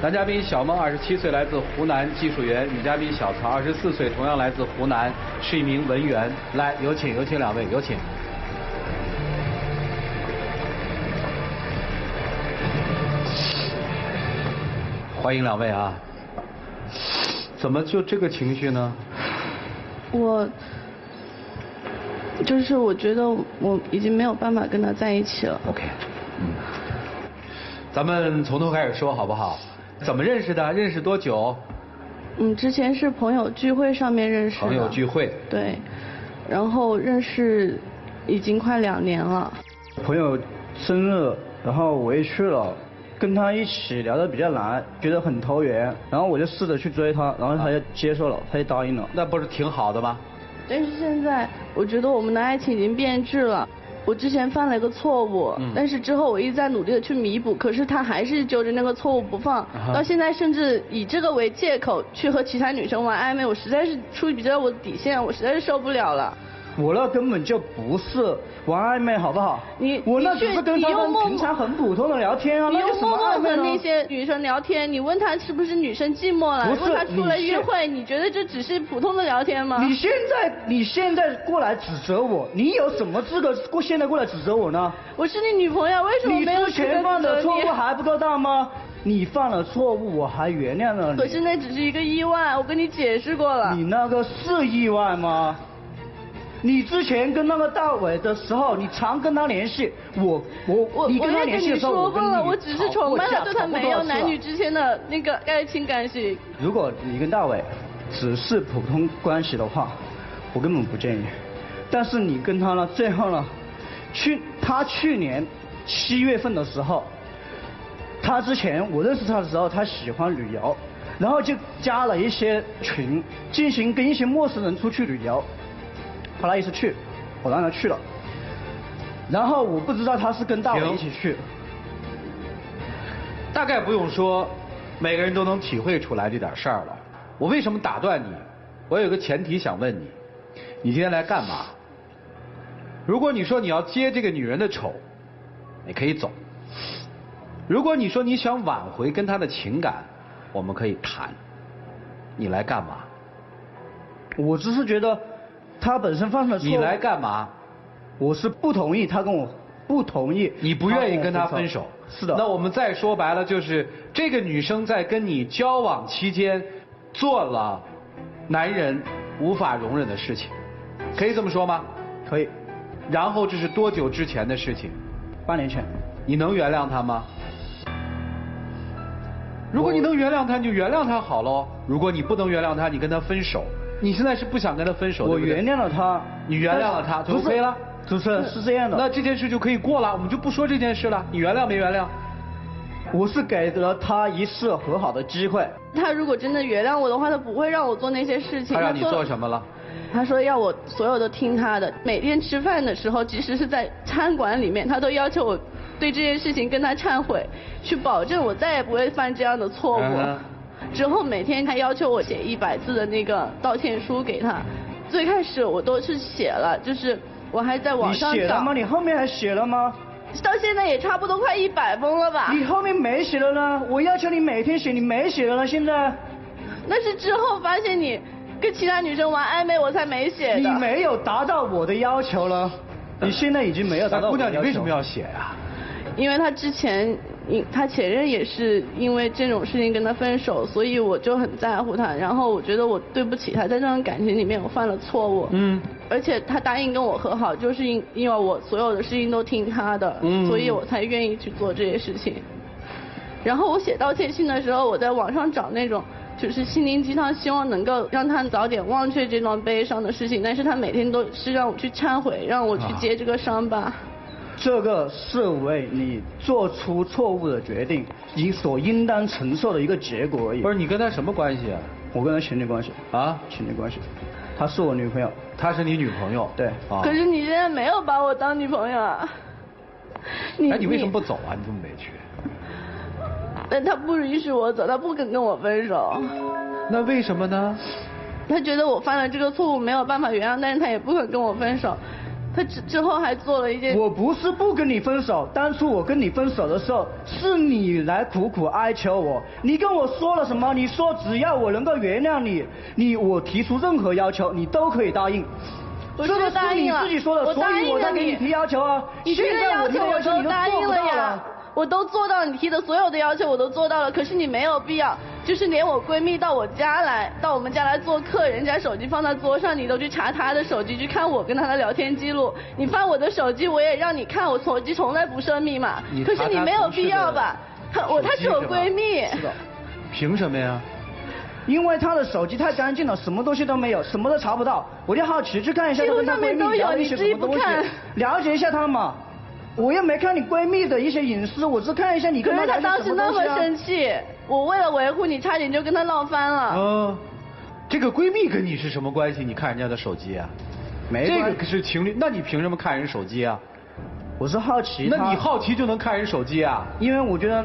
男嘉宾小孟27岁，来自湖南，技术员；女嘉宾小曹24岁，同样来自湖南，是一名文员。来，有请两位，有请。欢迎两位啊！怎么就这个情绪呢？我觉得我已经没有办法跟他在一起了。OK， 咱们从头开始说好不好？怎么认识的？认识多久？之前是朋友聚会上面认识的。朋友聚会。对，然后认识已经快2年了。朋友生日，然后我也去了。跟他一起聊得比较难，觉得很投缘，然后我就试着去追他，然后他就接受了，他就答应了。那不是挺好的吗？但是现在我觉得我们的爱情已经变质了。我之前犯了一个错误，但是之后我一直在努力的去弥补，可是他还是揪着那个错误不放，到现在甚至以这个为借口去和其他女生玩暧昧，我实在是出于比较我的底线，我实在是受不了了。我那根本就不是玩暧昧，好不好？我那只是跟他们平常很普通的聊天啊，你有什么暧昧呢？和那些女生聊天，你问她是不是女生寂寞了？问她出来约会，你觉得这只是普通的聊天吗？你现在过来指责我，你有什么资格现在过来指责我呢？我是你女朋友，为什么没有资格指责你？你之前犯的错误还不够大吗？你犯了错误，我还原谅了你。可是那只是一个意外，我跟你解释过了。你那个是意外吗？你之前跟那个大伟的时候，你常跟他联系，你跟他联系的时候，我跟你说过了，我只是崇拜他，对他没有男女之间的那个爱情感情。如果你跟大伟只是普通关系的话，我根本不建议。但是你跟他呢，最后呢，他去年7月份的时候，他之前我认识他的时候，他喜欢旅游，然后就加了一些群，进行跟一些陌生人出去旅游。后来一次去，我让他去了，然后我不知道他是跟大伟一起去。大概不用说，每个人都能体会出来这点事儿了。我为什么打断你？我有个前提想问你，你今天来干嘛？如果你说你要接这个女人的丑，你可以走；如果你说你想挽回跟她的情感，我们可以谈。你来干嘛？我只是觉得他本身犯了错误。你来干嘛？我是不同意他跟我不同意。你不愿意跟他分手？是的。那我们再说白了，就是这个女生在跟你交往期间做了男人无法容忍的事情，可以这么说吗？可以。然后这是多久之前的事情？8年前。你能原谅他吗？如果你能原谅他，你就原谅他好喽。如果你不能原谅他，你跟他分手。你现在是不想跟他分手，我原谅了他，你原谅了他就 OK 了。主持人是这样的，那这件事就可以过了，我们就不说这件事了。你原谅没原谅？我是给了他一次和好的机会。他如果真的原谅我的话，他不会让我做那些事情。他让你做什么了？他说要我所有都听他的，每天吃饭的时候，即使是在餐馆里面，他都要求我对这件事情跟他忏悔，去保证我再也不会犯这样的错误。之后每天他要求我写100字的那个道歉书给他，最开始我都是写了，就是我还在网上找。你写了吗？你后面还写了吗？到现在也差不多快100封了吧？你后面没写了呢？我要求你每天写，你没写了呢？现在？那是之后发现你跟其他女生玩暧昧，我才没写的。你没有达到我的要求了，你现在已经没有达到我的要求。姑娘，你为什么要写呀？因为他之前，他前任也是因为这种事情跟他分手，所以我就很在乎他。然后我觉得我对不起他，在这段感情里面我犯了错误。而且他答应跟我和好，就是因为我所有的事情都听他的，所以我才愿意去做这些事情。然后我写道歉信的时候，我在网上找那种就是心灵鸡汤，希望能够让他早点忘却这段悲伤的事情。但是他每天都是让我去忏悔，让我去接这个伤疤。这个是为你做出错误的决定，你所应当承受的一个结果而已。不是你跟他什么关系啊？我跟他情侣关系。啊？情侣关系。她是我女朋友。她是你女朋友？对。可是你现在没有把我当女朋友啊。你为什么不走啊？你这么委屈。但他不允许我走，他不肯跟我分手。那为什么呢？他觉得我犯了这个错误没有办法原谅，但是他也不肯跟我分手。他之后还做了一件。我不是不跟你分手，当初我跟你分手的时候，是你来苦苦哀求我，你跟我说了什么？你说只要我能够原谅你，我提出任何要求，你都可以答应。我就答应了，这个是你自己说的，所以我才给你提要求啊。你提的要求我都答应了呀，我都做到你提的所有的要求我都做到了，可是你没有必要，就是连我闺蜜到我们家来做客，人家手机放在桌上，你都去查她的手机去看我跟她的聊天记录，你翻我的手机我也让你看，我手机从来不设密码，可是你没有必要吧？她是我闺蜜。是的。凭什么呀？因为她的手机太干净了，什么东西都没有，什么都查不到，我就好奇去看一下她跟她闺蜜聊一些什么东西，了解一下她嘛。我又没看你闺蜜的一些隐私，我只看一下你跟她聊些什么东西啊。可是她当时那么生气，我为了维护你，差点就跟她闹翻了。这个闺蜜跟你是什么关系？你看人家的手机啊？没这个是情侣，那你凭什么看人手机啊？我是好奇。那你好奇就能看人手机啊？因为我觉得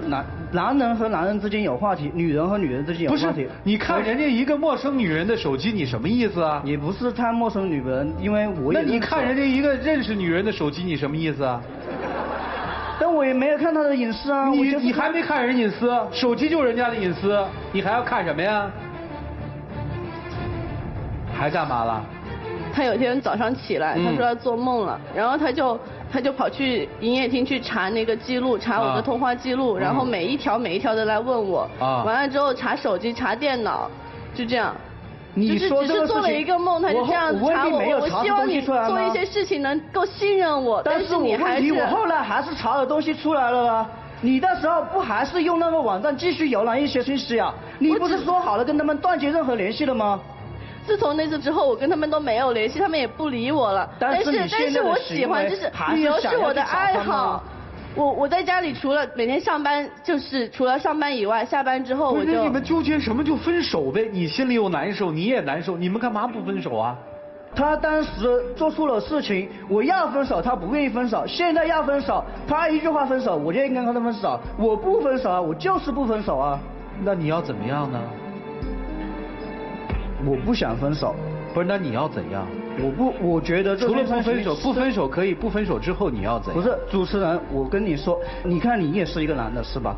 男人和男人之间有话题，女人和女人之间有话题。不是，你看人家一个陌生女人的手机，你什么意思啊？也不是看陌生女人，因为我也。那你看人家一个认识女人的手机，你什么意思啊？但我也没有看她的隐私啊。你还没看人隐私，手机就是人家的隐私，你还要看什么呀？还干嘛了？他有一天早上起来，他说他做梦了，然后他就跑去营业厅去查那个记录，查我的通话记录，然后每一条的来问我，完了之后查手机查电脑，就这样。你说只是做了一个梦，他就这样查我。我希望你做一些事情能够信任我，但是你还是。我后来还是查了东西出来了啊。你那时候不还是用那个网站继续浏览一些信息啊？你不是说好了跟他们断绝任何联系了吗？自从那次之后，我跟他们都没有联系，他们也不理我了。但是我喜欢，就是旅游是我的爱好。我在家里除了每天上班，就是除了上班以外，下班之后我就。你们纠结什么就分手呗？你心里又难受，你也难受，你们干嘛不分手啊？他当时做错了事情，我要分手，他不愿意分手。现在要分手，他一句话分手，我就应该跟他分手。我不分手啊，我就是不分手啊。那你要怎么样呢？我不想分手。不是，那你要怎样？我觉得除了不分手，不分手可以，不分手之后你要怎样？不是，主持人，我跟你说，你看你也是一个男的是吧？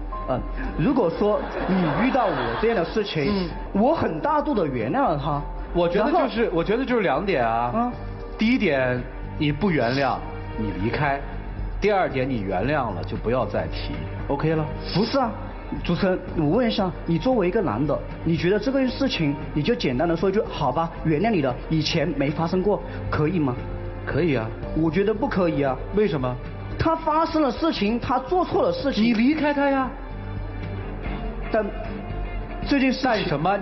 如果说你遇到我这样的事情，我很大度的原谅了他。我觉得就是两点啊。第一点，你不原谅，你离开；第二点，你原谅了就不要再提 ，OK 了？不是啊。主持人，我问一下，你作为一个男的，你觉得这个事情你就简单的说一句好吧，原谅你了，以前没发生过，可以吗？可以啊。我觉得不可以啊。为什么？他发生了事情，他做错了事情。你离开他呀。但这件事干什么？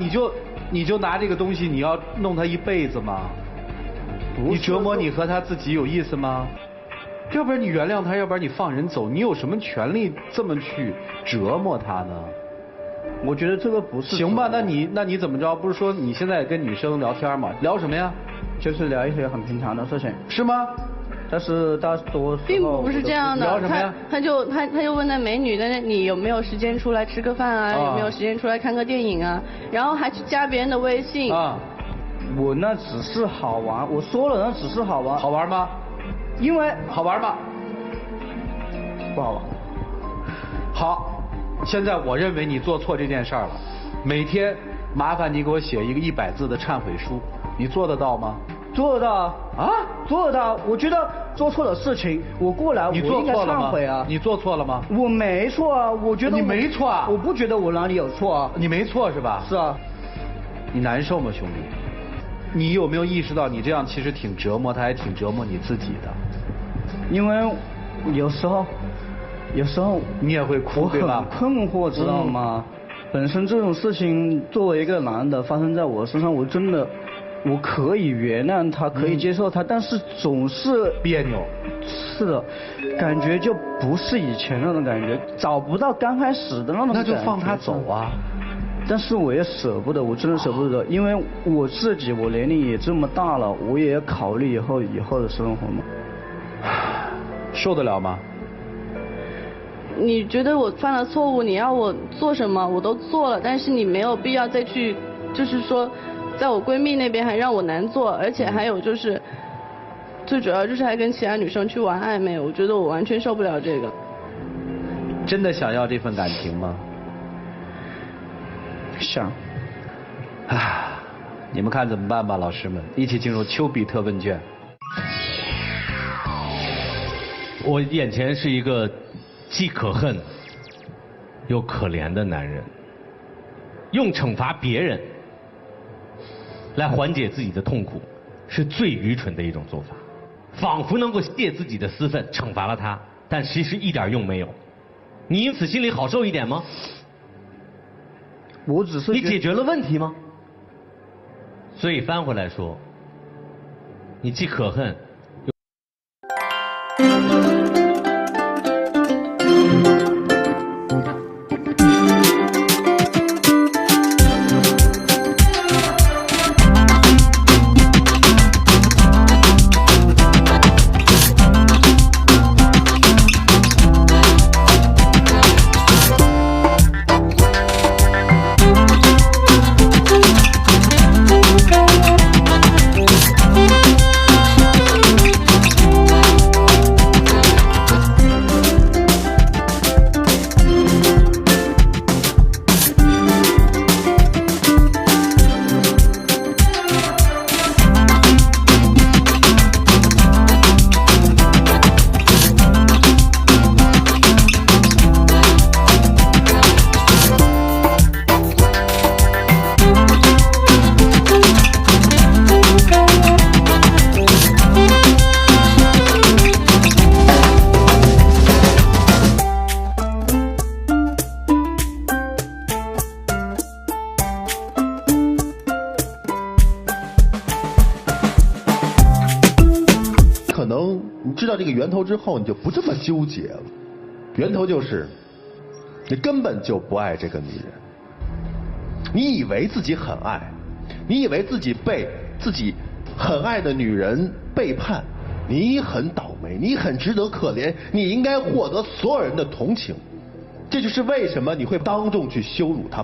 你就拿这个东西，你要弄他一辈子吗？你折磨你和他自己有意思吗？要不然你原谅他，要不然你放人走，你有什么权利这么去折磨他呢？我觉得这个不是。行吧，那你怎么着？不是说你现在跟女生聊天吗？聊什么呀？就是聊一些很平常的事情。是吗？但是大多时候并不是这样的。聊什么呀？他就问那美女的，你有没有时间出来吃个饭啊？有没有时间出来看个电影啊？然后还去加别人的微信。我那只是好玩，我说了那只是好玩。好玩吗？因为好玩吗？不好玩。好，现在我认为你做错这件事儿了。每天麻烦你给我写一个100字的忏悔书，你做得到吗？做得到啊，做得到。我觉得做错了事情，我过来我应该忏悔啊。你做错了吗？我没错啊，我觉得你没错啊。我不觉得我哪里有错啊。你没错是吧？是啊。你难受吗，兄弟？你有没有意识到你这样其实挺折磨他，也挺折磨你自己的？因为有时候你也会哭，对吧？我很困惑，知道吗？本身这种事情作为一个男的发生在我身上，我真的我可以原谅他，可以接受他，但是总是别扭。是的，感觉就不是以前那种感觉，找不到刚开始的那种感觉。那就放他走啊。但是我也舍不得，我真的舍不得，因为我自己我年龄也这么大了，我也要考虑以后的生活嘛。受得了吗？你觉得我犯了错误，你要我做什么我都做了，但是你没有必要再去，就是说，在我闺蜜那边还让我难做，而且还有就是最主要就是还跟其他女生去玩暧昧，我觉得我完全受不了这个。真的想要这份感情吗？想。啊，你们看怎么办吧，老师们，一起进入丘比特问卷。我眼前是一个既可恨又可怜的男人，用惩罚别人来缓解自己的痛苦，是最愚蠢的一种做法。仿佛能够泄自己的私愤，惩罚了他，但其实一点用没有。你因此心里好受一点吗？我只是你解决了问题吗？所以翻回来说，你既可恨。可能你知道这个源头之后，你就不这么纠结了。源头就是你根本就不爱这个女人，你以为自己很爱，你以为自己被自己很爱的女人背叛，你很倒霉，你很值得可怜，你应该获得所有人的同情。这就是为什么你会当众去羞辱她。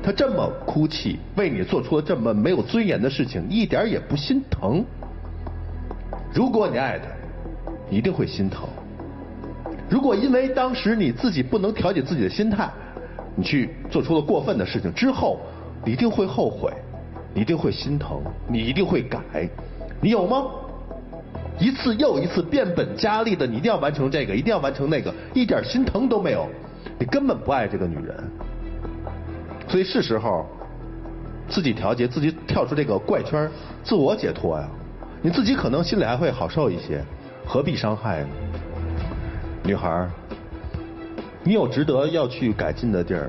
她这么哭泣，为你做出了这么没有尊严的事情，一点也不心疼。如果你爱她，你一定会心疼。如果因为当时你自己不能调节自己的心态，你去做出了过分的事情之后，你一定会后悔，你一定会心疼，你一定会改。你有吗？一次又一次变本加厉的，你一定要完成这个，一定要完成那个，一点心疼都没有，你根本不爱这个女人。所以是时候自己调节，自己跳出这个怪圈，自我解脱呀。你自己可能心里还会好受一些，何必伤害呢？女孩，你有值得要去改进的地儿。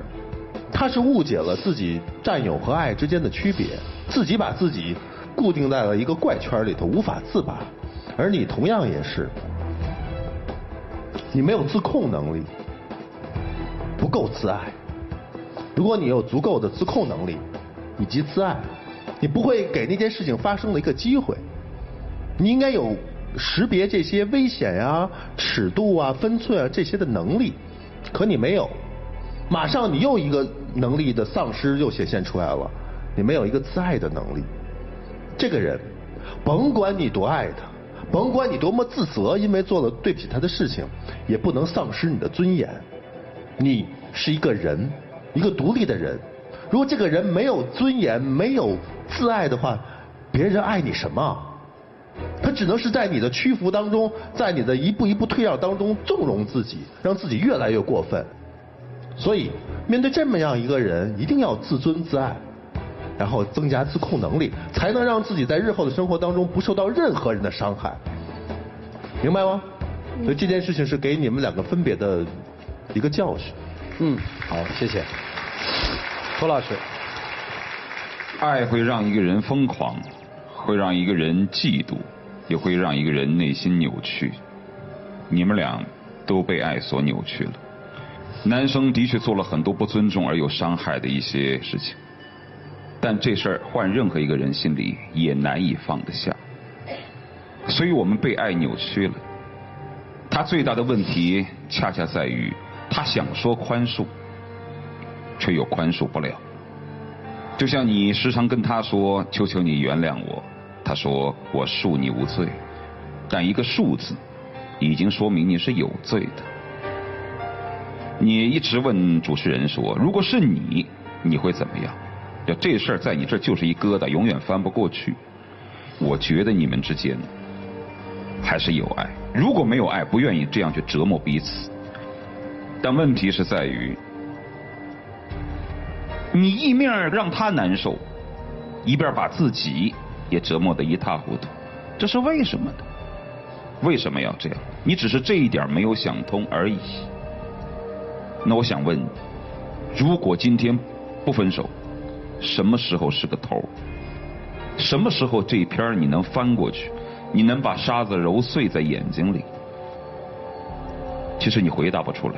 她是误解了自己占有和爱之间的区别，自己把自己固定在了一个怪圈里头，无法自拔。而你同样也是，你没有自控能力，不够自爱。如果你有足够的自控能力以及自爱，你不会给那件事情发生的一个机会。你应该有识别这些危险呀、尺度啊、分寸啊这些的能力，可你没有。马上你又一个能力的丧失又显现出来了，你没有一个自爱的能力。这个人，甭管你多爱他，甭管你多么自责，因为做了对不起他的事情，也不能丧失你的尊严。你是一个人，一个独立的人。如果这个人没有尊严、没有自爱的话，别人爱你什么？他只能是在你的屈服当中，在你的一步一步退让当中纵容自己，让自己越来越过分。所以面对这么样一个人，一定要自尊自爱，然后增加自控能力，才能让自己在日后的生活当中不受到任何人的伤害，明白吗？所以这件事情是给你们两个分别的一个教训。好，谢谢。托老师，爱会让一个人疯狂，会让一个人嫉妒，也会让一个人内心扭曲。你们俩都被爱所扭曲了。男生的确做了很多不尊重而有伤害的一些事情，但这事儿换任何一个人心里也难以放得下。所以我们被爱扭曲了。他最大的问题恰恰在于，他想说宽恕，却又宽恕不了。就像你时常跟他说求求你原谅我，他说我恕你无罪，但一个数字已经说明你是有罪的。你一直问主持人说，如果是你，你会怎么样？要这事儿在你这就是一疙瘩，永远翻不过去。我觉得你们之间还是有爱，如果没有爱，不愿意这样去折磨彼此。但问题是在于，你一面让他难受，一边把自己也折磨得一塌糊涂，这是为什么呢？为什么要这样？你只是这一点没有想通而已。那我想问你，如果今天不分手，什么时候是个头？什么时候这一篇你能翻过去？你能把沙子揉碎在眼睛里？其实你回答不出来，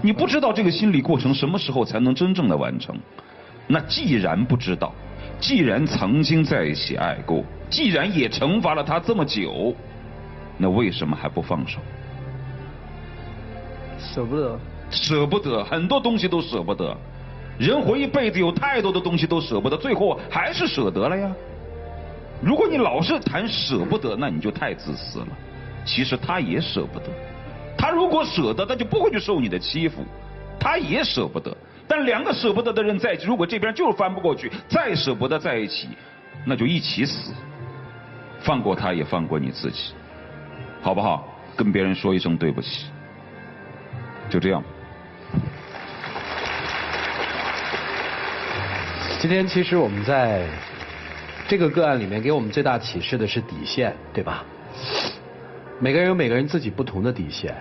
你不知道这个心理过程什么时候才能真正的完成。那既然不知道，既然曾经在一起爱过，既然也惩罚了他这么久，那为什么还不放手？舍不得。舍不得，很多东西都舍不得。人活一辈子，有太多的东西都舍不得，最后还是舍得了呀。如果你老是谈舍不得，那你就太自私了。其实他也舍不得，他如果舍得，他就不会去受你的欺负，他也舍不得。但两个舍不得的人在一起，如果这边就是翻不过去，再舍不得在一起，那就一起死。放过他，也放过你自己，好不好？跟别人说一声对不起，就这样。今天其实我们在这个个案里面给我们最大启示的是底线，对吧？每个人有每个人自己不同的底线。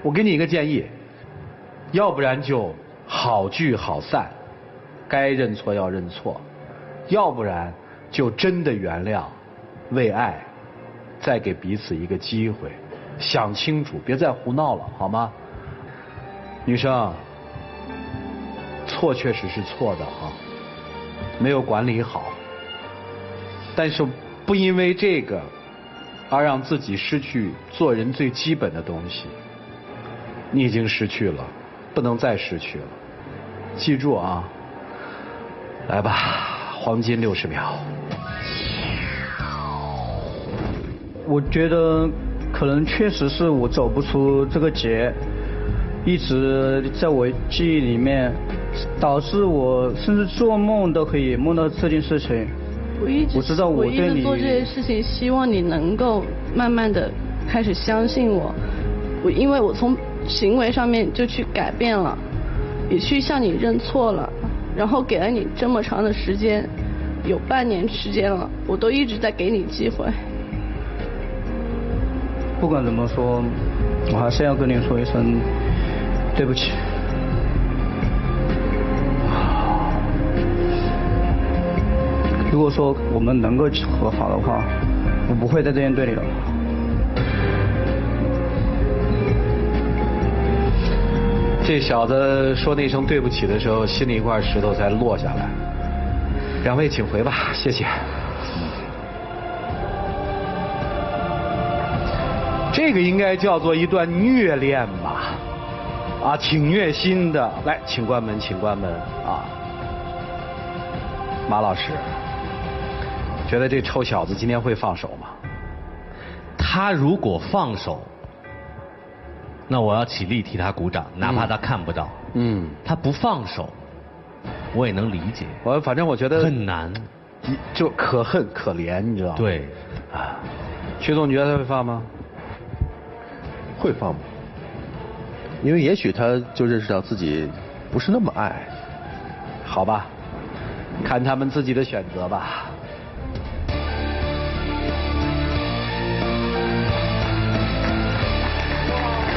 我给你一个建议，要不然就好聚好散，该认错要认错；要不然就真的原谅，为爱再给彼此一个机会，想清楚，别再胡闹了，好吗？女生，错确实是错的啊，没有管理好，但是不因为这个而让自己失去做人最基本的东西。你已经失去了，不能再失去了。记住啊，来吧，黄金60秒。我觉得可能确实是我走不出这个结，一直在我记忆里面，导致我甚至做梦都可以梦到这件事情。我知道我对你做这件事情，希望你能够慢慢的开始相信我。因为我从行为上面就去改变了，也去向你认错了，然后给了你这么长的时间，有半年时间了，我都一直在给你机会。不管怎么说，我还是要跟你说一声对不起。如果说我们能够和好的话，我不会在这边对你了。这小子说那声对不起的时候，心里一块石头才落下来。两位请回吧，谢谢。这个应该叫做一段虐恋吧，啊，挺虐心的。来，请关门，请关门啊！马老师，觉得这臭小子今天会放手吗？他如果放手，那我要起立替他鼓掌，哪怕他看不到。他不放手，我也能理解。反正我觉得很难，就可恨可怜，你知道吗？对。啊，徐总，你觉得他会放吗？会放吗？因为也许他就认识到自己不是那么爱。好吧，看他们自己的选择吧。